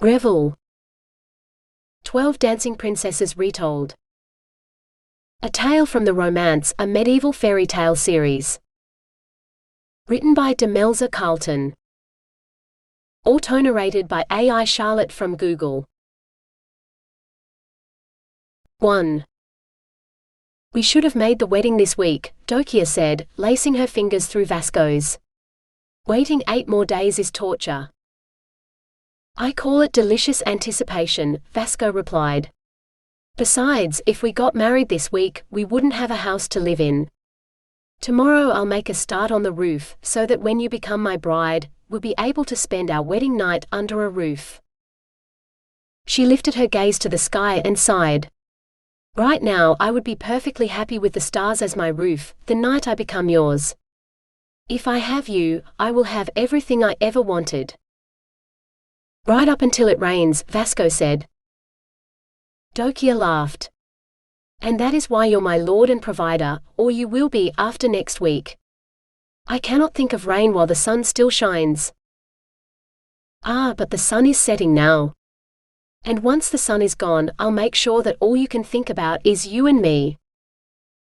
Revel. 12 Dancing Princesses Retold. A tale from the romance, a medieval fairy tale series. Written by Demelza Carlton. Autonarrated by AI Charlotte from Google. 1. We should have made the wedding this week, Dokia said, lacing her fingers through Vasco's. Waiting 8 more days is torture. I call it delicious anticipation, Vasco replied. Besides, if we got married this week, we wouldn't have a house to live in. Tomorrow I'll make a start on the roof, so that when you become my bride, we'll be able to spend our wedding night under a roof. She lifted her gaze to the sky and sighed. Right now I would be perfectly happy with the stars as my roof, the night I become yours. If I have you, I will have everything I ever wanted. Right up until it rains, Vasco said. Dokia laughed. And that is why you're my lord and provider, or you will be after next week. I cannot think of rain while the sun still shines. Ah, but the sun is setting now. And once the sun is gone, I'll make sure that all you can think about is you and me.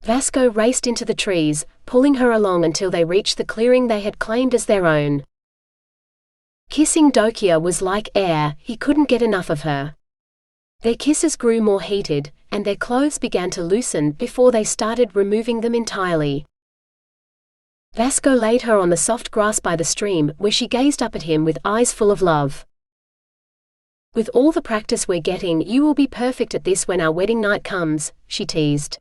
Vasco raced into the trees, pulling her along until they reached the clearing they had claimed as their own. Kissing Dokia was like air, he couldn't get enough of her. Their kisses grew more heated, and their clothes began to loosen before they started removing them entirely. Vasco laid her on the soft grass by the stream, where she gazed up at him with eyes full of love. With all the practice we're getting, you will be perfect at this when our wedding night comes, she teased.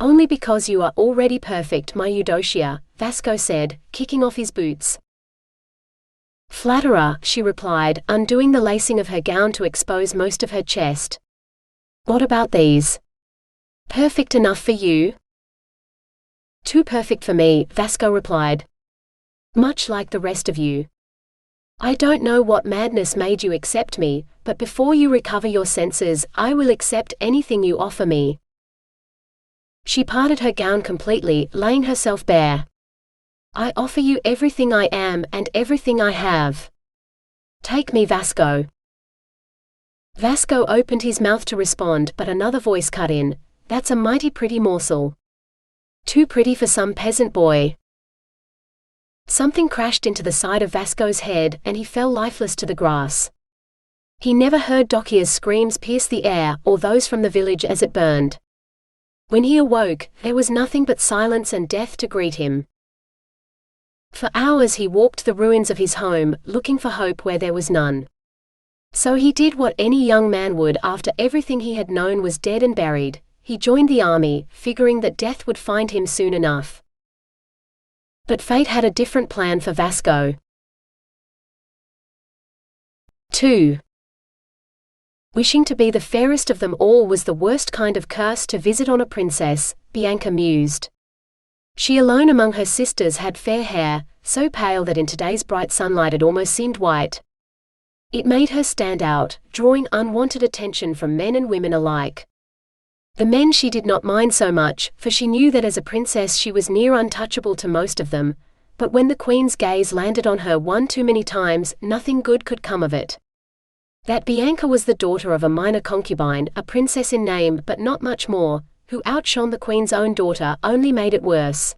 Only because you are already perfect, my Eudocia, Vasco said, kicking off his boots. Flatterer, she replied, undoing the lacing of her gown to expose most of her chest. What about these? Perfect enough for you? Too perfect for me, Vasco replied. Much like the rest of you. I don't know what madness made you accept me, but before you recover your senses, I will accept anything you offer me. She parted her gown completely, laying herself bare. I offer you everything I am and everything I have. Take me, Vasco. Vasco opened his mouth to respond, but another voice cut in. That's a mighty pretty morsel. Too pretty for some peasant boy. Something crashed into the side of Vasco's head, and he fell lifeless to the grass. He never heard Dokia's screams pierce the air, or those from the village as it burned. When he awoke, there was nothing but silence and death to greet him. For hours he walked the ruins of his home, looking for hope where there was none. So he did what any young man would after everything he had known was dead and buried. He joined the army, figuring that death would find him soon enough. But fate had a different plan for Vasco. 2. Wishing to be the fairest of them all was the worst kind of curse to visit on a princess, Bianca mused. She alone among her sisters had fair hair, so pale that in today's bright sunlight it almost seemed white. It made her stand out, drawing unwanted attention from men and women alike. The men she did not mind so much, for she knew that as a princess she was near untouchable to most of them, but when the queen's gaze landed on her one too many times, nothing good could come of it. That Bianca was the daughter of a minor concubine, a princess in name but not much more, who outshone the queen's own daughter, only made it worse.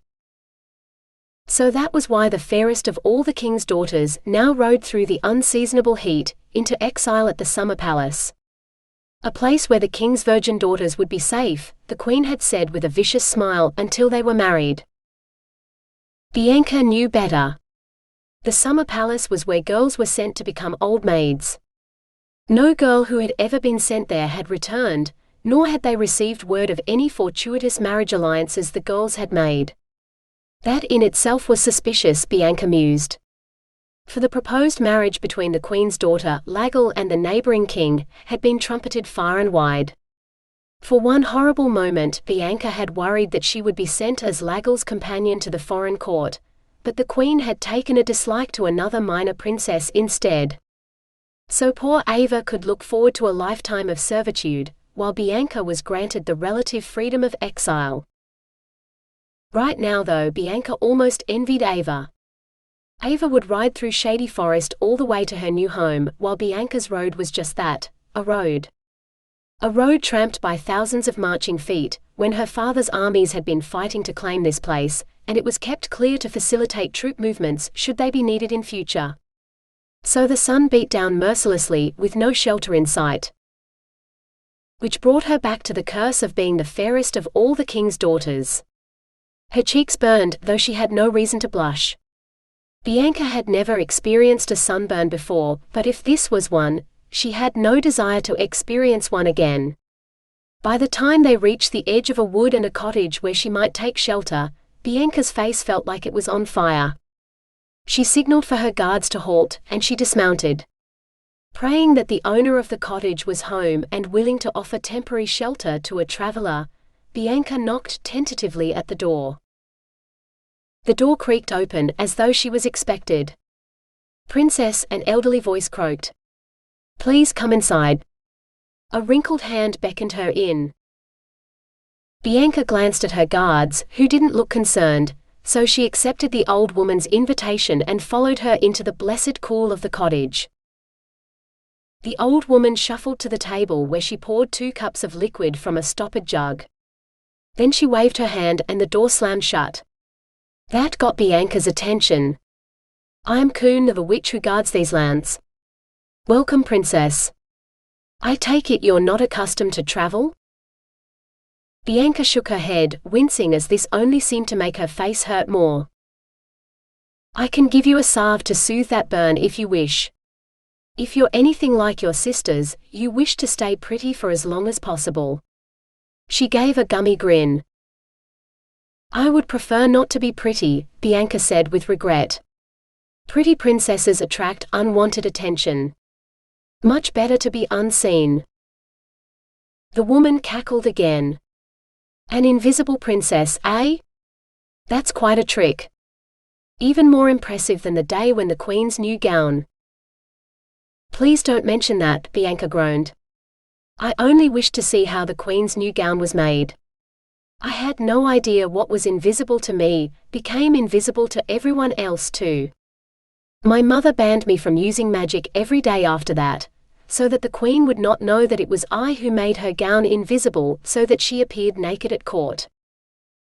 So that was why the fairest of all the king's daughters now rode through the unseasonable heat, into exile at the summer palace. A place where the king's virgin daughters would be safe, the queen had said with a vicious smile, until they were married. Bianca knew better. The summer palace was where girls were sent to become old maids. No girl who had ever been sent there had returned, nor had they received word of any fortuitous marriage alliances the girls had made. That in itself was suspicious, Bianca mused. For the proposed marriage between the queen's daughter, Revel, and the neighboring king, had been trumpeted far and wide. For one horrible moment, Bianca had worried that she would be sent as Revel's companion to the foreign court, but the queen had taken a dislike to another minor princess instead. So poor Ava could look forward to a lifetime of servitude, while Bianca was granted the relative freedom of exile. Right now though, Bianca almost envied Ava. Ava would ride through shady forest all the way to her new home, while Bianca's road was just that, a road. A road tramped by thousands of marching feet, when her father's armies had been fighting to claim this place, and it was kept clear to facilitate troop movements should they be needed in future. So the sun beat down mercilessly, with no shelter in sight. Which brought her back to the curse of being the fairest of all the king's daughters. Her cheeks burned, though she had no reason to blush. Bianca had never experienced a sunburn before, but if this was one, she had no desire to experience one again. By the time they reached the edge of a wood and a cottage where she might take shelter, Bianca's face felt like it was on fire. She signaled for her guards to halt, and she dismounted. Praying that the owner of the cottage was home and willing to offer temporary shelter to a traveler, Bianca knocked tentatively at the door. The door creaked open as though she was expected. "Princess," an elderly voice croaked. "Please come inside." A wrinkled hand beckoned her in. Bianca glanced at her guards, who didn't look concerned, so she accepted the old woman's invitation and followed her into the blessed cool of the cottage. The old woman shuffled to the table where she poured 2 cups of liquid from a stoppered jug. Then she waved her hand and the door slammed shut. That got Bianca's attention. "I'm Kuhn, the witch who guards these lands." "Welcome, princess. I take it you're not accustomed to travel?" Bianca shook her head, wincing as this only seemed to make her face hurt more. "I can give you a salve to soothe that burn if you wish. If you're anything like your sisters, you wish to stay pretty for as long as possible." She gave a gummy grin. "I would prefer not to be pretty," Bianca said with regret. "Pretty princesses attract unwanted attention. Much better to be unseen." The woman cackled again. "An invisible princess, eh? That's quite a trick. Even more impressive than the day when the queen's new gown." "Please don't mention that," Bianca groaned. "I only wished to see how the queen's new gown was made. I had no idea what was invisible to me became invisible to everyone else too. My mother banned me from using magic every day after that, so that the queen would not know that it was I who made her gown invisible so that she appeared naked at court.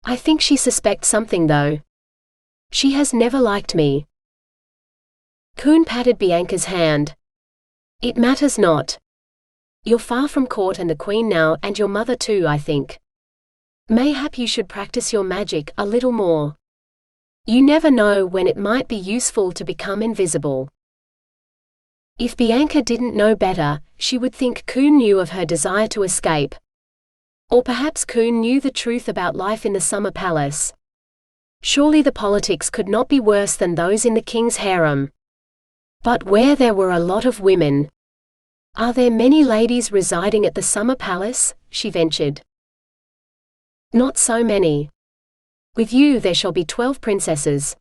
I think she suspects something though. She has never liked me." Kuhn patted Bianca's hand. "It matters not. You're far from court and the queen now, and your mother too, I think. Mayhap you should practice your magic a little more. You never know when it might be useful to become invisible." If Bianca didn't know better, she would think Kuhn knew of her desire to escape. Or perhaps Kuhn knew the truth about life in the summer palace. Surely the politics could not be worse than those in the king's harem. But where there were a lot of women. "Are there many ladies residing at the summer palace?" she ventured. "Not so many. With you there shall be 12 princesses.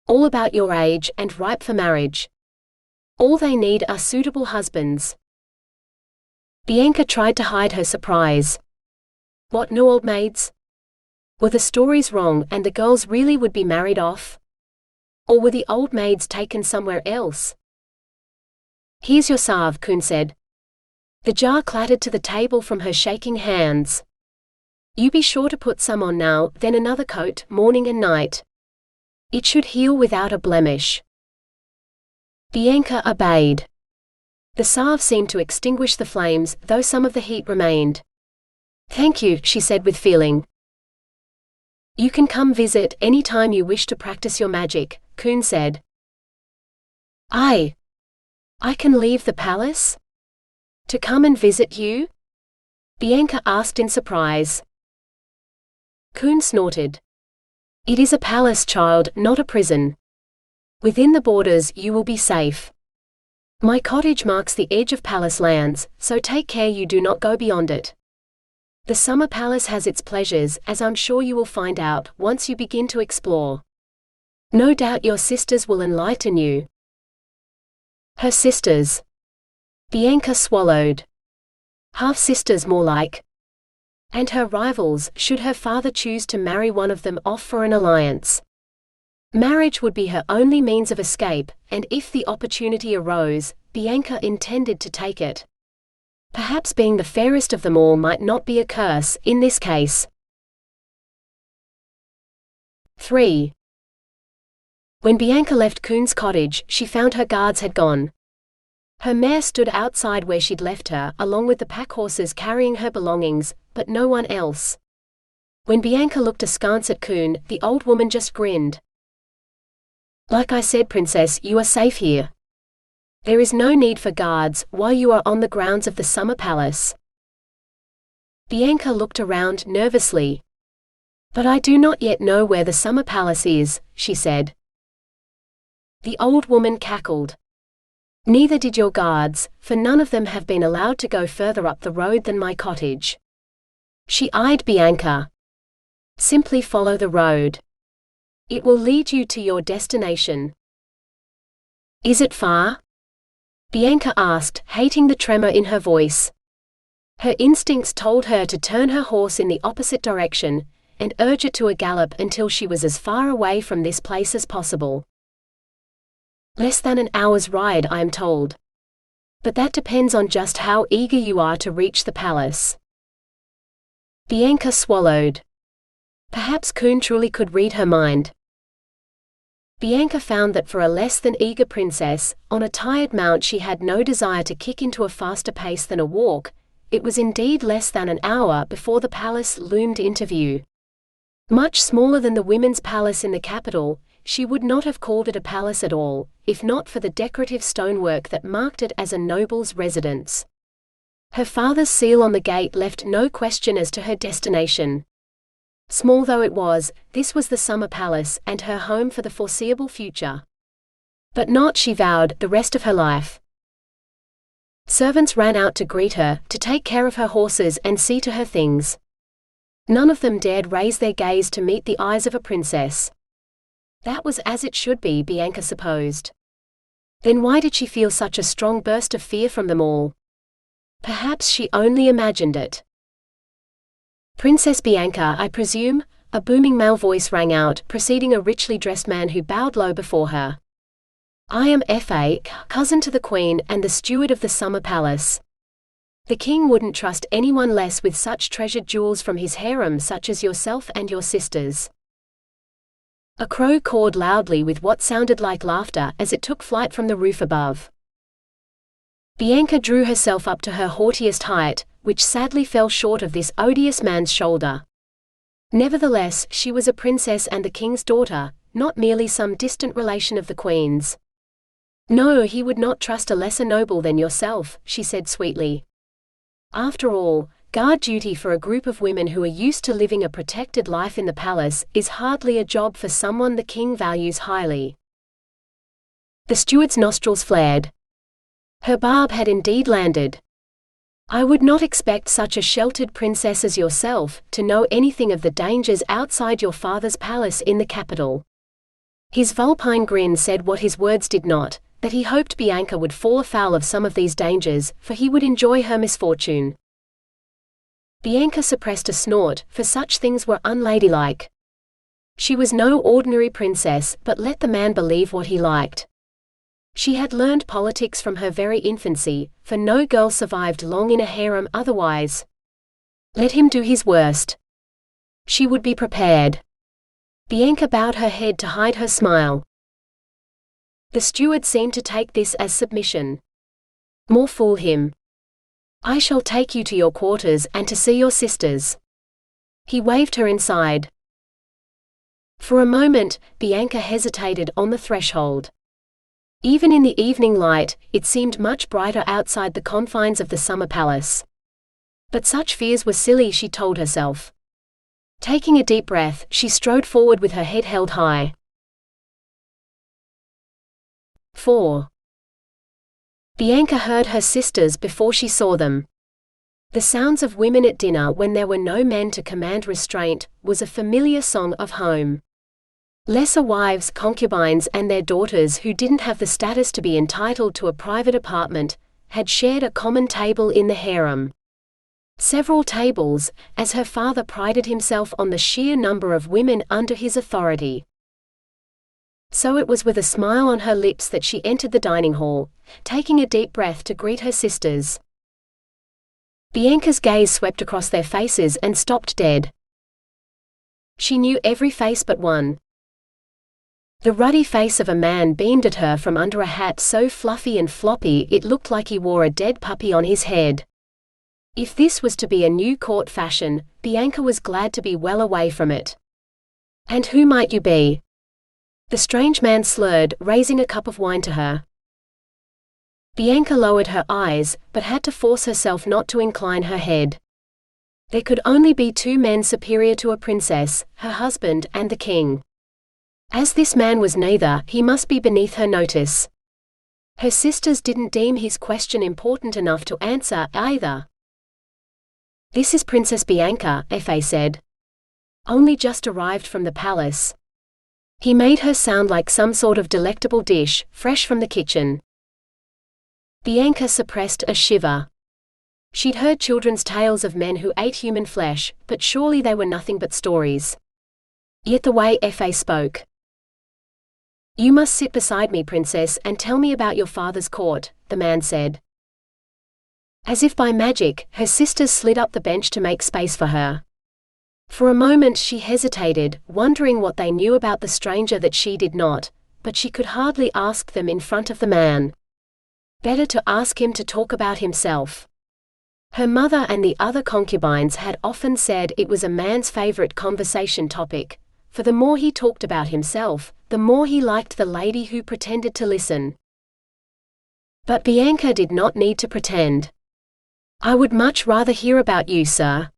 All about your age and ripe for marriage. All they need are suitable husbands." Bianca tried to hide her surprise. What, no old maids? Were the stories wrong and the girls really would be married off? Or were the old maids taken somewhere else? "Here's your salve," Kuhn said. The jar clattered to the table from her shaking hands. "You be sure to put some on now, then another coat, morning and night. It should heal without a blemish." Bianca obeyed. The salve seemed to extinguish the flames, though some of the heat remained. "Thank you," she said with feeling. "You can come visit any time you wish to practice your magic," Kuhn said. I can leave the palace? To come and visit you?" Bianca asked in surprise. Kuhn snorted. "It is a palace, child, not a prison. Within the borders you will be safe. My cottage marks the edge of palace lands, so take care you do not go beyond it. The summer palace has its pleasures, as I'm sure you will find out once you begin to explore. No doubt your sisters will enlighten you." Her sisters. Bianca swallowed. Half-sisters more like. And her rivals, should her father choose to marry one of them off for an alliance. Marriage would be her only means of escape, and if the opportunity arose, Bianca intended to take it. Perhaps being the fairest of them all might not be a curse in this case. 3. When Bianca left Coon's cottage, she found her guards had gone. Her mare stood outside where she'd left her, along with the pack horses carrying her belongings, but no one else. When Bianca looked askance at Coon, the old woman just grinned. "Like I said, Princess, you are safe here. There is no need for guards while you are on the grounds of the summer palace." Bianca looked around nervously. "But I do not yet know where the summer palace is," she said. The old woman cackled. "Neither did your guards, for none of them have been allowed to go further up the road than my cottage." She eyed Bianca. "Simply follow the road. It will lead you to your destination." "Is it far?" Bianca asked, hating the tremor in her voice. Her instincts told her to turn her horse in the opposite direction, and urge it to a gallop until she was as far away from this place as possible. "Less than an hour's ride, I am told. But that depends on just how eager you are to reach the palace." Bianca swallowed. Perhaps Coon truly could read her mind. Bianca found that for a less than eager princess, on a tired mount she had no desire to kick into a faster pace than a walk. It was indeed less than an hour before the palace loomed into view. Much smaller than the women's palace in the capital, she would not have called it a palace at all, if not for the decorative stonework that marked it as a noble's residence. Her father's seal on the gate left no question as to her destination. Small though it was, this was the summer palace and her home for the foreseeable future. But not, she vowed, the rest of her life. Servants ran out to greet her, to take care of her horses and see to her things. None of them dared raise their gaze to meet the eyes of a princess. That was as it should be, Bianca supposed. Then why did she feel such a strong burst of fear from them all? Perhaps she only imagined it. "Princess Bianca, I presume?" a booming male voice rang out, preceding a richly dressed man who bowed low before her. "I am Fa, cousin to the Queen and the steward of the summer palace. The king wouldn't trust anyone less with such treasured jewels from his harem such as yourself and your sisters." A crow cawed loudly with what sounded like laughter as it took flight from the roof above. Bianca drew herself up to her haughtiest height, which sadly fell short of this odious man's shoulder. Nevertheless, she was a princess and the king's daughter, not merely some distant relation of the queen's. "No, he would not trust a lesser noble than yourself," she said sweetly. "After all, guard duty for a group of women who are used to living a protected life in the palace is hardly a job for someone the king values highly." The steward's nostrils flared. Her barb had indeed landed. "I would not expect such a sheltered princess as yourself to know anything of the dangers outside your father's palace in the capital." His vulpine grin said what his words did not, that he hoped Bianca would fall afoul of some of these dangers, for he would enjoy her misfortune. Bianca suppressed a snort, for such things were unladylike. She was no ordinary princess, but let the man believe what he liked. She had learned politics from her very infancy, for no girl survived long in a harem otherwise. Let him do his worst. She would be prepared. Bianca bowed her head to hide her smile. The steward seemed to take this as submission. More fool him. "I shall take you to your quarters and to see your sisters." He waved her inside. For a moment, Bianca hesitated on the threshold. Even in the evening light, it seemed much brighter outside the confines of the summer palace. But such fears were silly, she told herself. Taking a deep breath, she strode forward with her head held high. 4. Bianca heard her sisters before she saw them. The sounds of women at dinner when there were no men to command restraint was a familiar song of home. Lesser wives, concubines and their daughters who didn't have the status to be entitled to a private apartment, had shared a common table in the harem. Several tables, as her father prided himself on the sheer number of women under his authority. So it was with a smile on her lips that she entered the dining hall, taking a deep breath to greet her sisters. Bianca's gaze swept across their faces and stopped dead. She knew every face but one. The ruddy face of a man beamed at her from under a hat so fluffy and floppy it looked like he wore a dead puppy on his head. If this was to be a new court fashion, Bianca was glad to be well away from it. "And who might you be?" the strange man slurred, raising a cup of wine to her. Bianca lowered her eyes, but had to force herself not to incline her head. There could only be two men superior to a princess, her husband and the king. As this man was neither, he must be beneath her notice. Her sisters didn't deem his question important enough to answer, either. "This is Princess Bianca," Fa said. "Only just arrived from the palace." He made her sound like some sort of delectable dish, fresh from the kitchen. Bianca suppressed a shiver. She'd heard children's tales of men who ate human flesh, but surely they were nothing but stories. Yet the way Fa spoke. "You must sit beside me, princess, and tell me about your father's court," the man said. As if by magic, her sisters slid up the bench to make space for her. For a moment she hesitated, wondering what they knew about the stranger that she did not, but she could hardly ask them in front of the man. Better to ask him to talk about himself. Her mother and the other concubines had often said it was a man's favorite conversation topic, for the more he talked about himself, the more he liked the lady who pretended to listen. But Bianca did not need to pretend. "I would much rather hear about you, sir.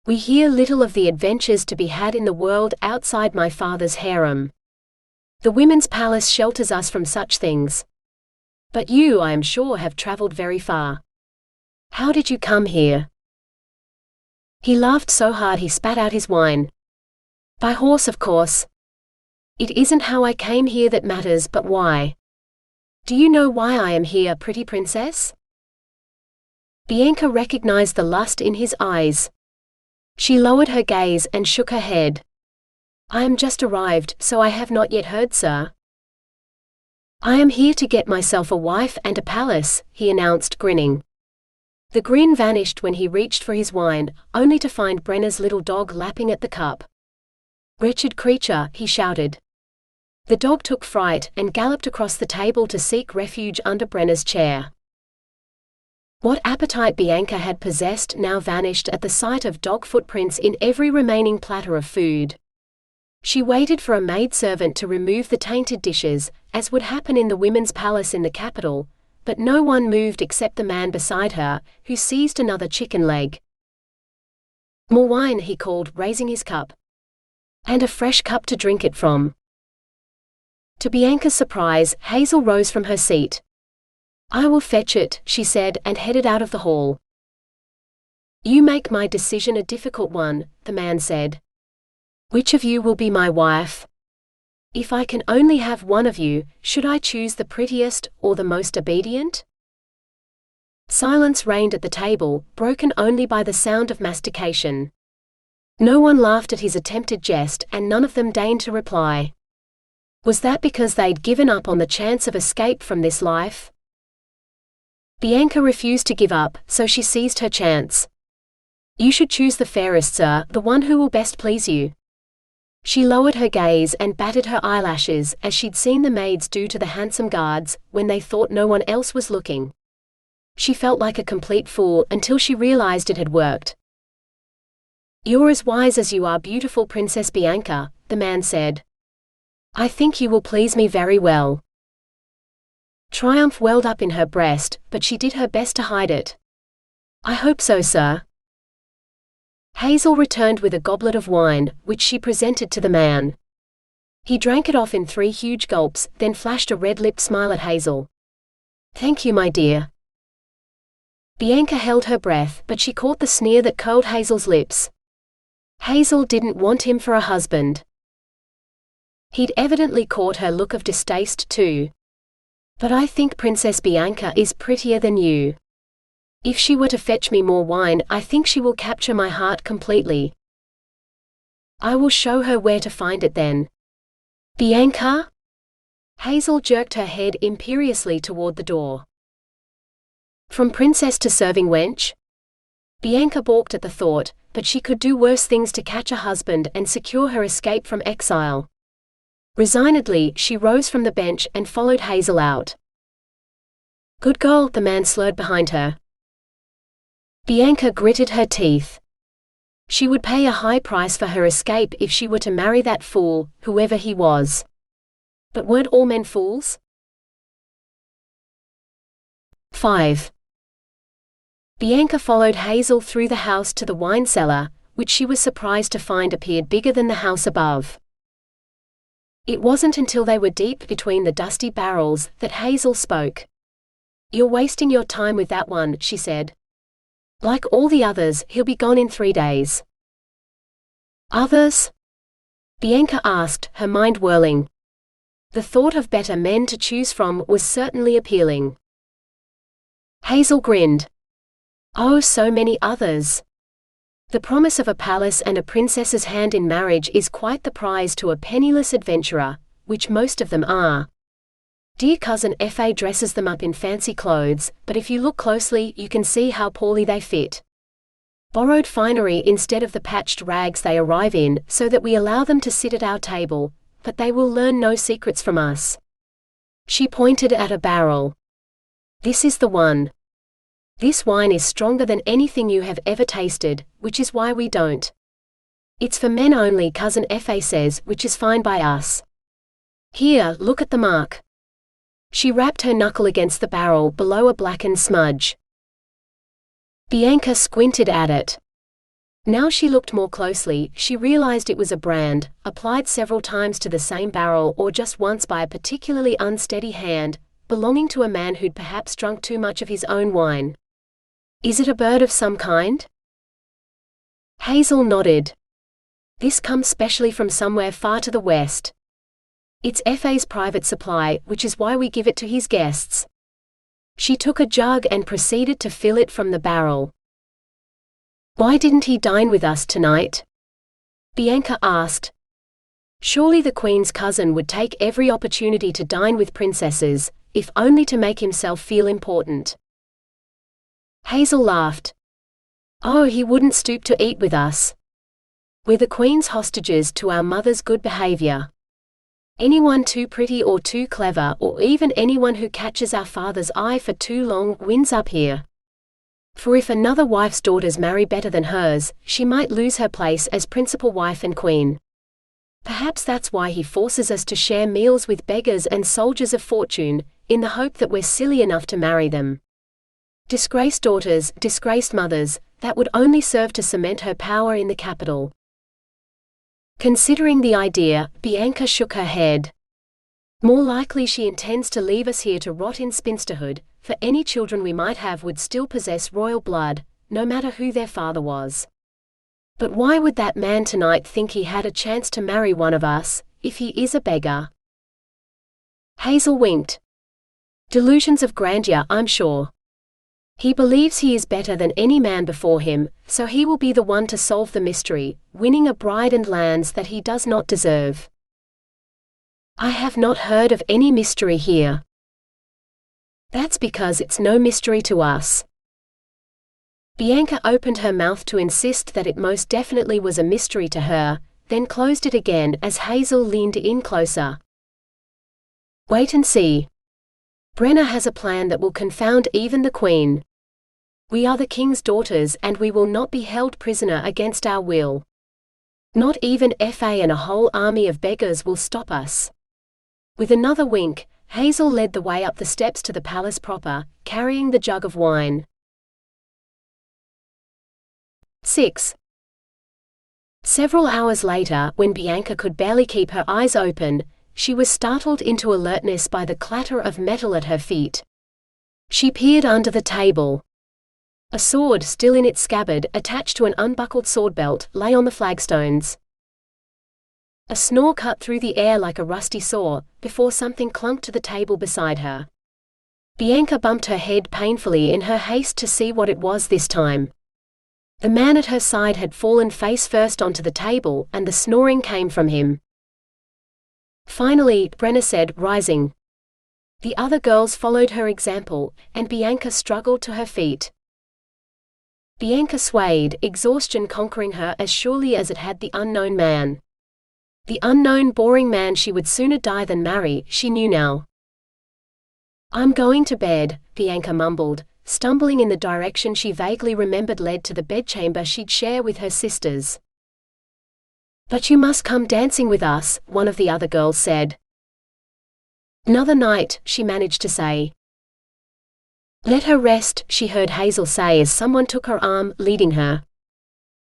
We hear little of the adventures to be had in the world outside my father's harem. The women's palace shelters us from such things. But you, I am sure, have traveled very far. How did you come here?" He laughed so hard he spat out his wine. "By horse, of course. It isn't how I came here that matters, but why. Do you know why I am here, pretty princess?" Bianca recognized the lust in his eyes. She lowered her gaze and shook her head. "I am just arrived, so I have not yet heard, sir." "I am here to get myself a wife and a palace," he announced, grinning. The grin vanished when he reached for his wine, only to find Brenna's little dog lapping at the cup. "Wretched creature," he shouted. The dog took fright and galloped across the table to seek refuge under Brenna's chair. What appetite Bianca had possessed now vanished at the sight of dog footprints in every remaining platter of food. She waited for a maidservant to remove the tainted dishes, as would happen in the women's palace in the capital, but no one moved except the man beside her, who seized another chicken leg. "More wine," he called, raising his cup. "And a fresh cup to drink it from." To Bianca's surprise, Hazel rose from her seat. "I will fetch it," she said, and headed out of the hall. "You make my decision a difficult one," the man said. "Which of you will be my wife? If I can only have one of you, should I choose the prettiest, or the most obedient?" Silence reigned at the table, broken only by the sound of mastication. No one laughed at his attempted jest, and none of them deigned to reply. Was that because they'd given up on the chance of escape from this life? Bianca refused to give up, so she seized her chance. "You should choose the fairest, sir, the one who will best please you." She lowered her gaze and batted her eyelashes, as she'd seen the maids do to the handsome guards, when they thought no one else was looking. She felt like a complete fool until she realized it had worked. "You're as wise as you are beautiful, Princess Bianca," the man said. "I think you will please me very well." Triumph welled up in her breast, but she did her best to hide it. "I hope so, sir." Hazel returned with a goblet of wine, which she presented to the man. He drank it off in 3 huge gulps, then flashed a red-lipped smile at Hazel. "Thank you, my dear." Bianca held her breath, but she caught the sneer that curled Hazel's lips. Hazel didn't want him for a husband. He'd evidently caught her look of distaste too. "But I think Princess Bianca is prettier than you. If she were to fetch me more wine, I think she will capture my heart completely." "I will show her where to find it then." "Bianca?" Hazel jerked her head imperiously toward the door. From princess to serving wench? Bianca balked at the thought, but she could do worse things to catch a husband and secure her escape from exile. Resignedly, she rose from the bench and followed Hazel out. Good girl, the man slurred behind her. Bianca gritted her teeth. She would pay a high price for her escape if she were to marry that fool, whoever he was. But weren't all men fools? 5. Bianca followed Hazel through the house to the wine cellar, which she was surprised to find appeared bigger than the house above. It wasn't until they were deep between the dusty barrels that Hazel spoke. You're wasting your time with that one, she said. Like all the others, he'll be gone in 3 days. Others? Bianca asked, her mind whirling. The thought of better men to choose from was certainly appealing. Hazel grinned. Oh, so many others. The promise of a palace and a princess's hand in marriage is quite the prize to a penniless adventurer, which most of them are. Dear cousin Fa dresses them up in fancy clothes, but if you look closely you can see how poorly they fit. Borrowed finery instead of the patched rags they arrive in, so that we allow them to sit at our table, but they will learn no secrets from us. She pointed at a barrel. This is the one. This wine is stronger than anything you have ever tasted, which is why we don't. It's for men only, cousin Fa says, which is fine by us. Here, look at the mark. She rapped her knuckle against the barrel below a blackened smudge. Bianca squinted at it. Now she looked more closely, she realized it was a brand, applied several times to the same barrel or just once by a particularly unsteady hand, belonging to a man who'd perhaps drunk too much of his own wine. Is it a bird of some kind? Hazel nodded. This comes specially from somewhere far to the west. It's Fa's private supply, which is why we give it to his guests. She took a jug and proceeded to fill it from the barrel. Why didn't he dine with us tonight? Bianca asked. Surely the Queen's cousin would take every opportunity to dine with princesses, if only to make himself feel important. Hazel laughed. Oh, he wouldn't stoop to eat with us. We're the Queen's hostages to our mother's good behavior. Anyone too pretty or too clever, or even anyone who catches our father's eye for too long, wins up here. For if another wife's daughters marry better than hers, she might lose her place as principal wife and queen. Perhaps that's why he forces us to share meals with beggars and soldiers of fortune, in the hope that we're silly enough to marry them. Disgraced daughters, disgraced mothers, that would only serve to cement her power in the capital. Considering the idea, Bianca shook her head. More likely she intends to leave us here to rot in spinsterhood, for any children we might have would still possess royal blood, no matter who their father was. But why would that man tonight think he had a chance to marry one of us, if he is a beggar? Hazel winked. Delusions of grandeur, I'm sure. He believes he is better than any man before him, so he will be the one to solve the mystery, winning a bride and lands that he does not deserve. I have not heard of any mystery here. That's because it's no mystery to us. Bianca opened her mouth to insist that it most definitely was a mystery to her, then closed it again as Hazel leaned in closer. Wait and see. Brenna has a plan that will confound even the Queen. We are the King's daughters and we will not be held prisoner against our will. Not even Fa and a whole army of beggars will stop us. With another wink, Hazel led the way up the steps to the palace proper, carrying the jug of wine. 6. Several hours later, when Bianca could barely keep her eyes open, she was startled into alertness by the clatter of metal at her feet. She peered under the table. A sword, still in its scabbard, attached to an unbuckled sword belt, lay on the flagstones. A snore cut through the air like a rusty saw, before something clunked to the table beside her. Bianca bumped her head painfully in her haste to see what it was this time. The man at her side had fallen face first onto the table, and the snoring came from him. Finally, Brenna said, rising. The other girls followed her example, and Bianca struggled to her feet. Bianca swayed, exhaustion conquering her as surely as it had the unknown man. The unknown boring man she would sooner die than marry, she knew now. I'm going to bed, Bianca mumbled, stumbling in the direction she vaguely remembered led to the bedchamber she'd share with her sisters. But you must come dancing with us, one of the other girls said. Another night, she managed to say. Let her rest, she heard Hazel say as someone took her arm, leading her.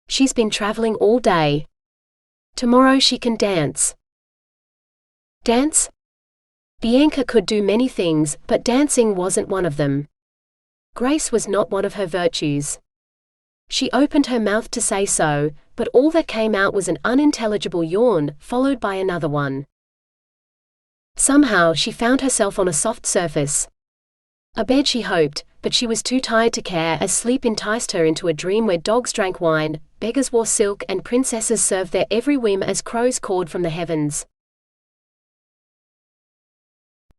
She's been traveling all day. Tomorrow she can dance. Dance? Bianca could do many things, but dancing wasn't one of them. Grace was not one of her virtues. She opened her mouth to say so, but all that came out was an unintelligible yawn, followed by another one. Somehow she found herself on a soft surface. A bed she hoped, but she was too tired to care as sleep enticed her into a dream where dogs drank wine, beggars wore silk and princesses served their every whim as crows cawed from the heavens.